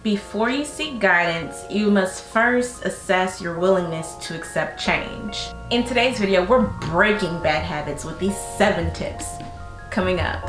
Before you seek guidance, you must first assess your willingness to accept change. In today's video, we're breaking bad habits with these 7 tips coming up.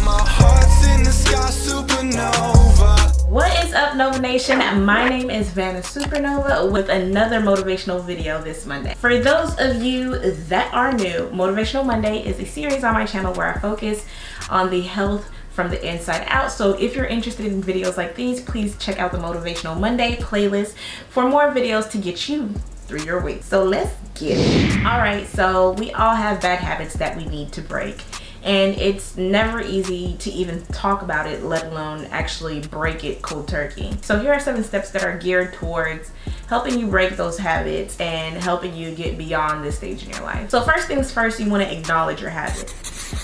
My heart's in the sky, supernova. What is up, Nova Nation? My name is Vana Supernova with another motivational video this Monday. For those of you that are new, Motivational Monday is a series on my channel where I focus on the health from the inside out. So if you're interested in videos like these, please check out the Motivational Monday playlist for more videos to get you through your week. So let's get it. All right, so we all have bad habits that we need to break. And it's never easy to even talk about it, let alone actually break it cold turkey. So here are 7 steps that are geared towards helping you break those habits and helping you get beyond this stage in your life. So first things first, you want to acknowledge your habit.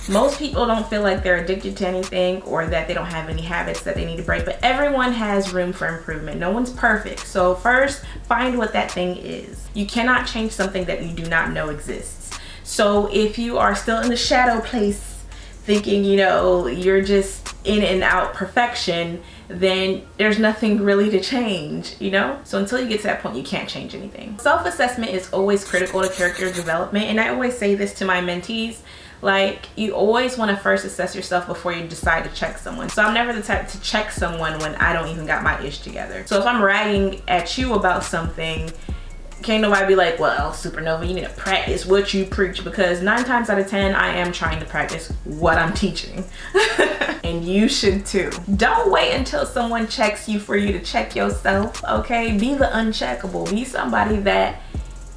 Most people don't feel like they're addicted to anything or that they don't have any habits that they need to break, but everyone has room for improvement. No one's perfect. So first, find what that thing is. You cannot change something that you do not know exists. So if you are still in the shadow place thinking, you know, you're just in and out perfection, then there's nothing really to change, you know? So until you get to that point, you can't change anything. Self-assessment is always critical to character development. And I always say this to my mentees, like, you always want to first assess yourself before you decide to check someone. So I'm never the type to check someone when I don't even got my ish together. So if I'm ragging at you about something, can't nobody be like, well, Supernova, you need to practice what you preach, because 9 times out of 10, I am trying to practice what I'm teaching. And you should too. Don't wait until someone checks you for you to check yourself, okay? Be the uncheckable. Be somebody that,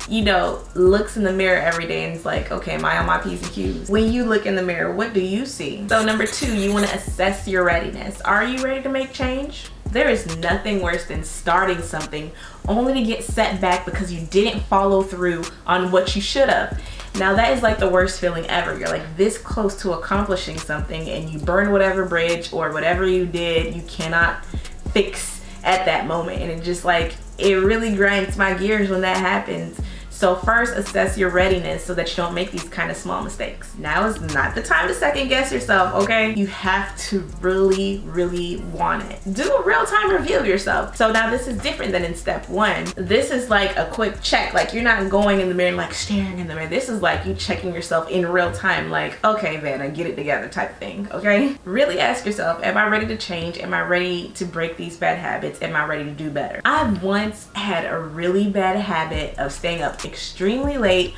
you know, looks in the mirror every day and is like, okay, am I on my P's and Q's? When you look in the mirror, what do you see? So number 2, you want to assess your readiness. Are you ready to make change? There is nothing worse than starting something only to get set back because you didn't follow through on what you should have. Now that is like the worst feeling ever. You're like this close to accomplishing something and you burn whatever bridge or whatever you did, you cannot fix at that moment. And it just like, it really grinds my gears when that happens. So first, assess your readiness so that you don't make these kind of small mistakes. Now is not the time to second guess yourself, okay? You have to really, really want it. Do a real-time review of yourself. So now this is different than in step 1. This is like a quick check. Like, you're not going in the mirror and like staring in the mirror. This is like you checking yourself in real time, like, okay, Vanna, get it together type thing, okay? Really ask yourself, am I ready to change? Am I ready to break these bad habits? Am I ready to do better? I once had a really bad habit of staying up extremely late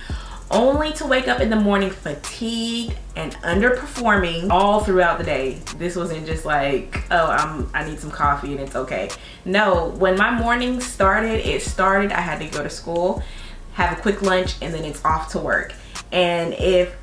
only to wake up in the morning fatigued and underperforming all throughout the day. This wasn't just like, oh, I need some coffee and it's okay. No, when my morning started, I had to go to school, have a quick lunch, and then it's off to work. And if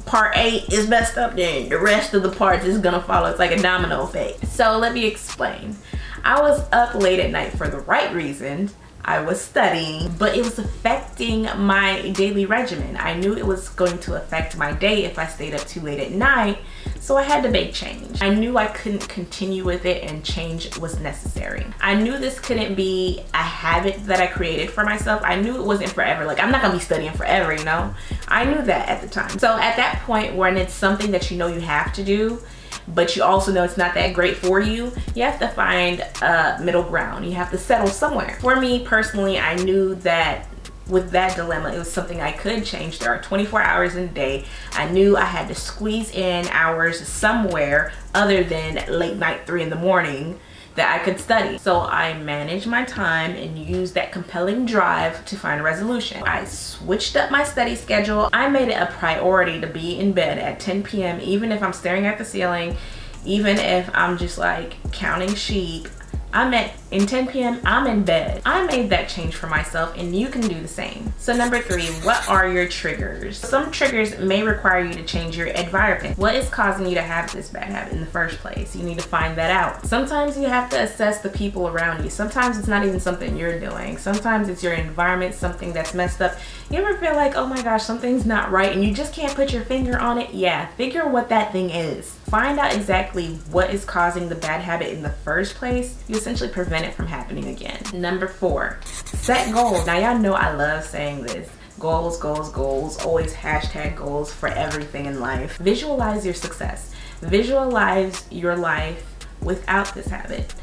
part 8 is messed up, then the rest of the parts is gonna follow. It's like a domino effect. So let me explain. I was up late at night for the right reasons. I was studying, but it was affecting my daily regimen. I knew it was going to affect my day if I stayed up too late at night, so I had to make change. I knew I couldn't continue with it and change was necessary. I knew this couldn't be a habit that I created for myself. I knew it wasn't forever. Like, I'm not gonna be studying forever, you know? I knew that at the time. So at that point, when it's something that you know you have to do, but you also know it's not that great for you, you have to find a middle ground. You have to settle somewhere. For me personally, I knew that with that dilemma, it was something I could change. There are 24 hours in a day. I knew I had to squeeze in hours somewhere other than late night, 3 in the morning, that I could study. So I managed my time and used that compelling drive to find a resolution. I switched up my study schedule. I made it a priority to be in bed at 10 p.m. even if I'm staring at the ceiling, even if I'm just like counting sheep. In 10 p.m. I'm in bed. I made that change for myself, and you can do the same. So number 3, what are your triggers? Some triggers may require you to change your environment. What is causing you to have this bad habit in the first place? You need to find that out. Sometimes you have to assess the people around you. Sometimes it's not even something you're doing. Sometimes it's your environment, something that's messed up. You ever feel like, oh my gosh, something's not right and you just can't put your finger on it? Yeah, figure what that thing is. Find out exactly what is causing the bad habit in the first place. You essentially prevent it from happening again. Number 4, set goals. Now y'all know I love saying this. Goals, goals, goals. Always hashtag goals for everything in life. Visualize your success. Visualize your life without this habit,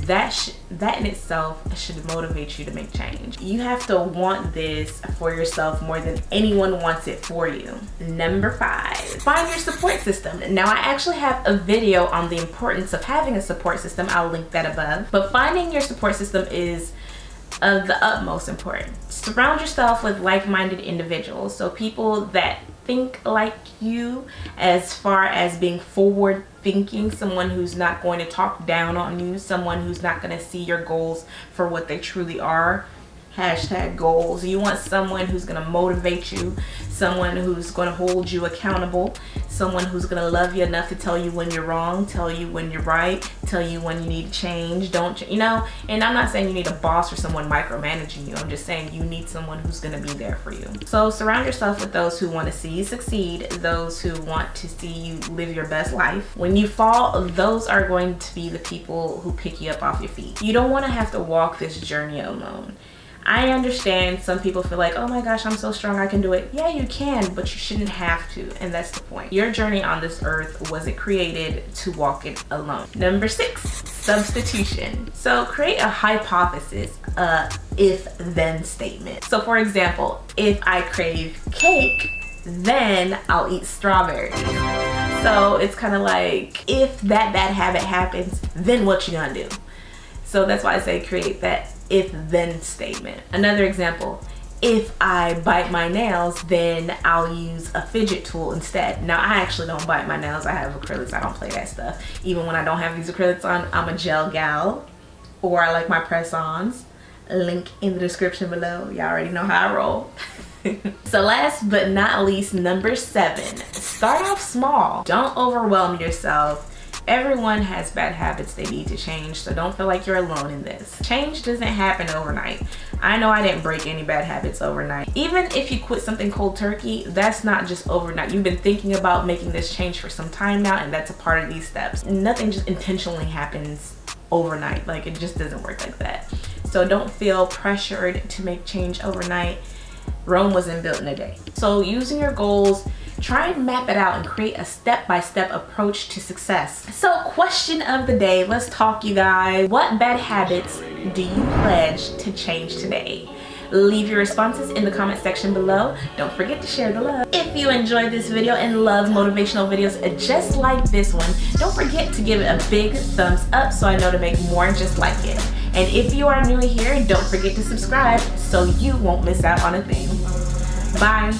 that in itself should motivate you to make change. You have to want this for yourself more than anyone wants it for you. Number 5, find your support system. Now, I actually have a video on the importance of having a support system. I'll link that above. But finding your support system is of the utmost importance. Surround yourself with like-minded individuals, so people that think like you as far as being forward thinking, someone who's not going to talk down on you, someone who's not going to see your goals for what they truly are. Hashtag goals. You want someone who's going to motivate you, someone who's going to hold you accountable, someone who's going to love you enough to tell you when you're wrong, tell you when you're right, tell you when you need to change. Don't you know? And I'm not saying you need a boss or someone micromanaging you. I'm just saying you need someone who's going to be there for you. So surround yourself with those who want to see you succeed, those who want to see you live your best life. When you fall, those are going to be the people who pick you up off your feet. You don't want to have to walk this journey alone. I understand some people feel like, oh my gosh, I'm so strong, I can do it. Yeah, you can, but you shouldn't have to, and that's the point. Your journey on this earth wasn't created to walk it alone. Number 6, substitution. So create a hypothesis, if-then statement. So for example, if I crave cake, then I'll eat strawberries. So it's kind of like, if that bad habit happens, then what you gonna do? So that's why I say create that if-then statement. Another example, if I bite my nails, then I'll use a fidget tool instead. Now, I actually don't bite my nails. I have acrylics. I don't play that stuff. Even when I don't have these acrylics on, I'm a gel gal, or I like my press-ons. Link in the description below. Y'all already know how I roll. So last but not least, number 7, start off small. Don't overwhelm yourself. Everyone has bad habits they need to change, so don't feel like you're alone in this. Change doesn't happen overnight. I know I didn't break any bad habits overnight. Even if you quit something cold turkey, that's not just overnight. You've been thinking about making this change for some time now, and that's a part of these steps. Nothing just intentionally happens overnight. Like, it just doesn't work like that. So don't feel pressured to make change overnight. Rome wasn't built in a day. So using your goals, try and map it out and create a step-by-step approach to success. So question of the day, let's talk, you guys. What bad habits do you pledge to change today? Leave your responses in the comment section below. Don't forget to share the love. If you enjoyed this video and love motivational videos just like this one, don't forget to give it a big thumbs up so I know to make more just like it. And if you are new here, don't forget to subscribe so you won't miss out on a thing. Bye.